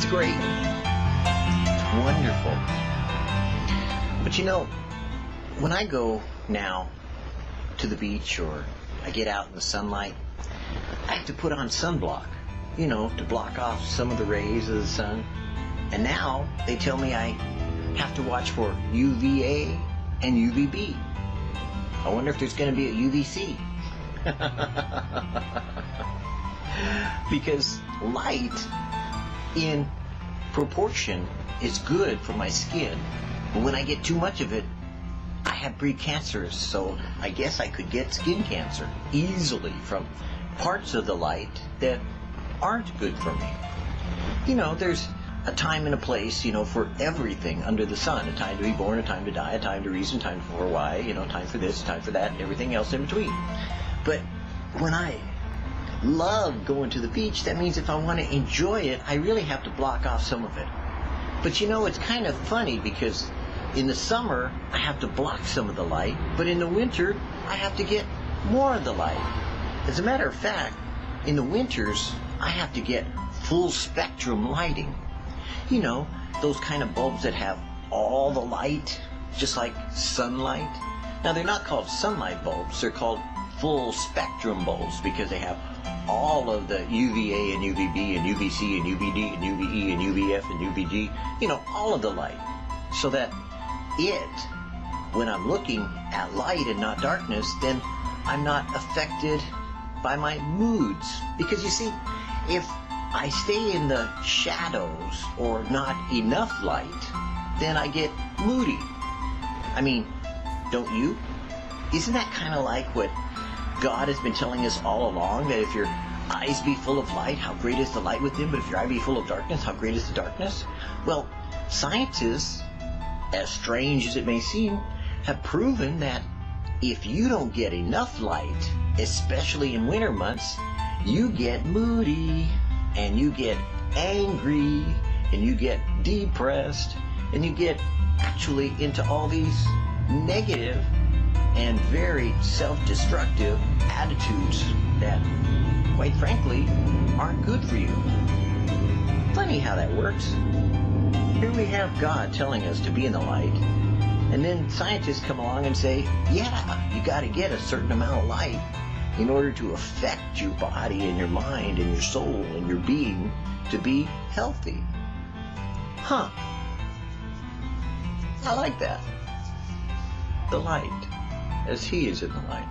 It's great. It's wonderful. But you know, when I go now to the beach or I get out in the sunlight, I have to put on sunblock, to block off some of the rays of the sun. And now they tell me I have to watch for UVA and UVB. I wonder if there's going to be a UVC. Because light in proportion is good for my skin, but when I get too much of it, I have precancerous, so I guess I could get skin cancer easily from parts of the light that aren't good for me. There's a time and a place, for everything under the sun. A time to be born, a time to die, a time to reason, time for why, time for this, time for that, and everything else in between. But when I love going to the beach, that means if I want to enjoy it, I really have to block off some of it. But it's kind of funny because in the summer, I have to block some of the light, but in the winter, I have to get more of the light. As a matter of fact, in the winters, I have to get full spectrum lighting. Those kind of bulbs that have all the light, just like sunlight. Now, they're not called sunlight bulbs, they're called full spectrum bulbs because they have all of the UVA and UVB and UVC and UVD and UVE and UVF and UVG, all of the light. So that when I'm looking at light and not darkness, then I'm not affected by my moods. Because you see, if I stay in the shadows or not enough light, then I get moody. I mean, don't you? Isn't that kind of like what God has been telling us all along, that if your eyes be full of light, how great is the light within, but if your eye be full of darkness, how great is the darkness? Well, scientists, as strange as it may seem, have proven that if you don't get enough light, especially in winter months, you get moody, and you get angry, and you get depressed, and you get actually into all these negative and very self-destructive attitudes that, quite frankly, aren't good for you. Funny how that works. Here we have God telling us to be in the light, and then scientists come along and say, yeah, you got to get a certain amount of light in order to affect your body and your mind and your soul and your being to be healthy. Huh. I like that. The light, as He is in the light.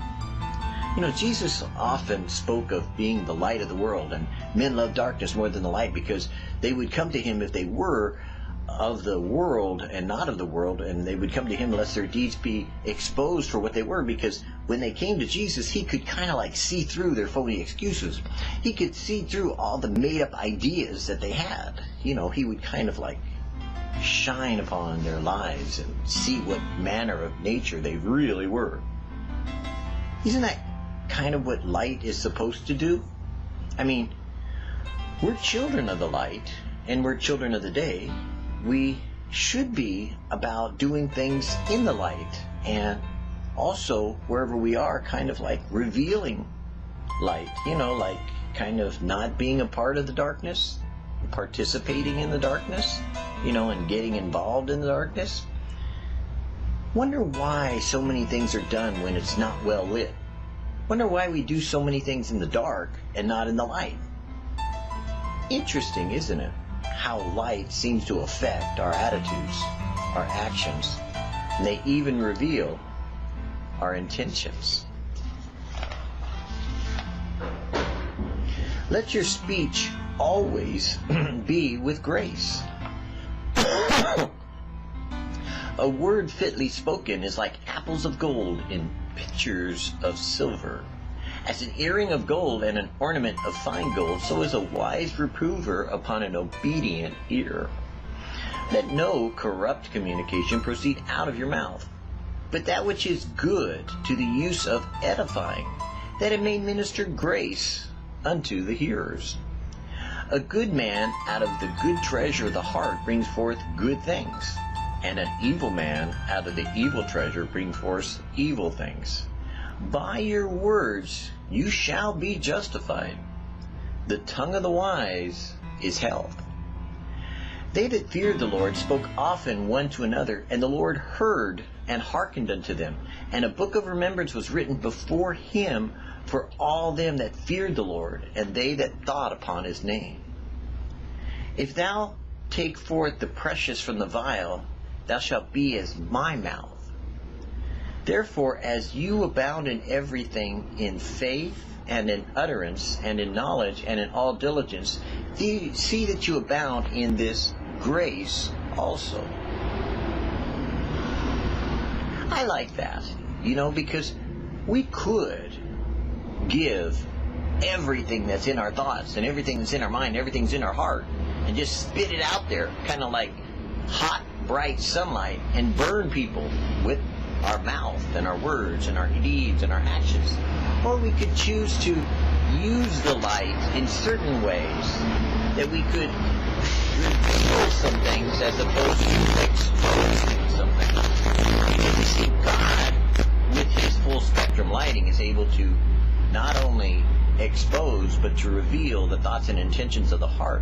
Jesus often spoke of being the light of the world, and men love darkness more than the light because they would come to Him if they were of the world and not of the world, and they would come to Him lest their deeds be exposed for what they were, because when they came to Jesus, He could kind of like see through their phony excuses. He could see through all the made-up ideas that they had. He would kind of like shine upon their lives and see what manner of nature they really were. Isn't that kind of what light is supposed to do? I mean, we're children of the light, and we're children of the day. We should be about doing things in the light, and also wherever we are, kind of like revealing light, like kind of not being a part of the darkness, participating in the darkness, and getting involved in the darkness. Wonder why so many things are done when it's not well lit. Wonder why we do so many things in the dark and not in the light. Interesting, isn't it? How light seems to affect our attitudes, our actions, and they even reveal our intentions. Let your speech always be with grace. A word fitly spoken is like apples of gold in pictures of silver. As an earring of gold and an ornament of fine gold, so is a wise reprover upon an obedient ear. Let no corrupt communication proceed out of your mouth, but that which is good to the use of edifying, that it may minister grace unto the hearers. A good man out of the good treasure of the heart brings forth good things, and an evil man out of the evil treasure brings forth evil things. By your words you shall be justified. The tongue of the wise is health. They that feared the Lord spoke often one to another, and the Lord heard and hearkened unto them. And a book of remembrance was written before him for all them that feared the Lord, and they that thought upon his name. If thou take forth the precious from the vial, thou shalt be as my mouth. Therefore, as you abound in everything, in faith, and in utterance, and in knowledge, and in all diligence, see that you abound in this grace also. I like that, because we could give everything that's in our thoughts, and everything that's in our mind, everything's in our heart, and just spit it out there, kind of like hot, bright sunlight, and burn people with our mouth and our words and our deeds and our actions. Or we could choose to use the light in certain ways that we could reveal some things as opposed to exposing some things. You see, God, with his full spectrum lighting, is able to not only expose but to reveal the thoughts and intentions of the heart.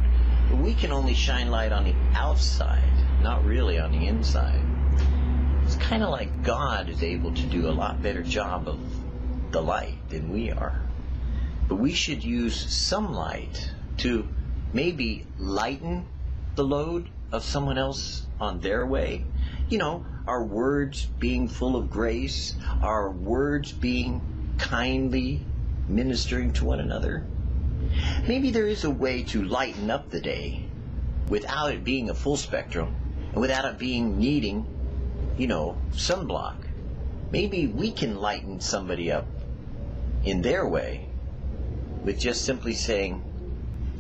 But we can only shine light on the outside, not really on the inside. It's kind of like God is able to do a lot better job of the light than we are. But we should use some light to maybe lighten the load of someone else on their way. Our words being full of grace, our words being kindly ministering to one another. Maybe there is a way to lighten up the day without it being a full spectrum and without it being needing sunblock. Maybe we can lighten somebody up in their way with just simply saying,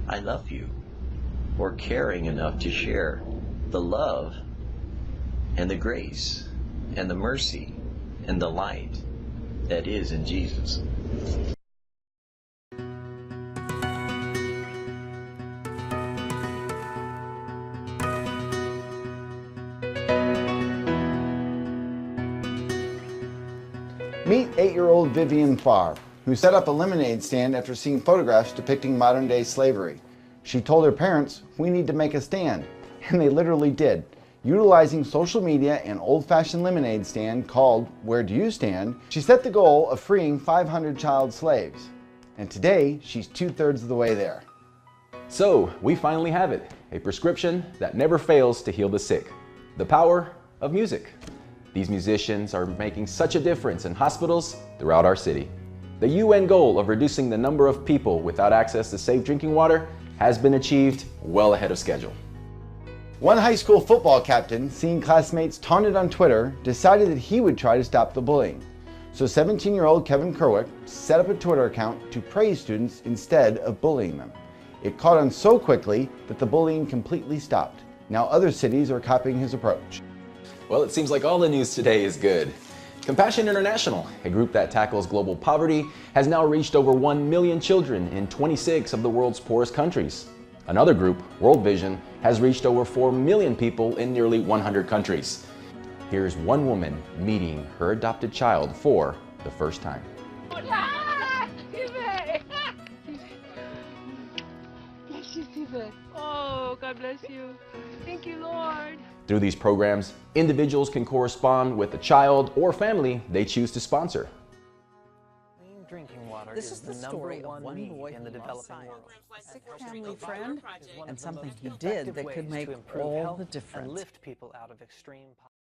I love you, or caring enough to share the love and the grace and the mercy and the light that is in Jesus. Meet 8-year-old Vivian Farr, who set up a lemonade stand after seeing photographs depicting modern-day slavery. She told her parents, "We need to make a stand," and they literally did. Utilizing social media and old-fashioned lemonade stand called Where Do You Stand, she set the goal of freeing 500 child slaves. And today, she's 2/3 of the way there. So, we finally have it, a prescription that never fails to heal the sick. The power of music. These musicians are making such a difference in hospitals throughout our city. The UN goal of reducing the number of people without access to safe drinking water has been achieved well ahead of schedule. One high school football captain, seeing classmates taunted on Twitter, decided that he would try to stop the bullying. So 17-year-old Kevin Kerwick set up a Twitter account to praise students instead of bullying them. It caught on so quickly that the bullying completely stopped. Now other cities are copying his approach. Well, it seems like all the news today is good. Compassion International, a group that tackles global poverty, has now reached over 1 million children in 26 of the world's poorest countries. Another group, World Vision, has reached over 4 million people in nearly 100 countries. Here's one woman meeting her adopted child for the first time. Oh, God bless you. Thank you, Lord. Through these programs, individuals can correspond with a child or family they choose to sponsor. Clean drinking water This is the story of one boy in the developing world. Sick family friend, and something he did that could make all the difference. And lift people out of extreme poverty.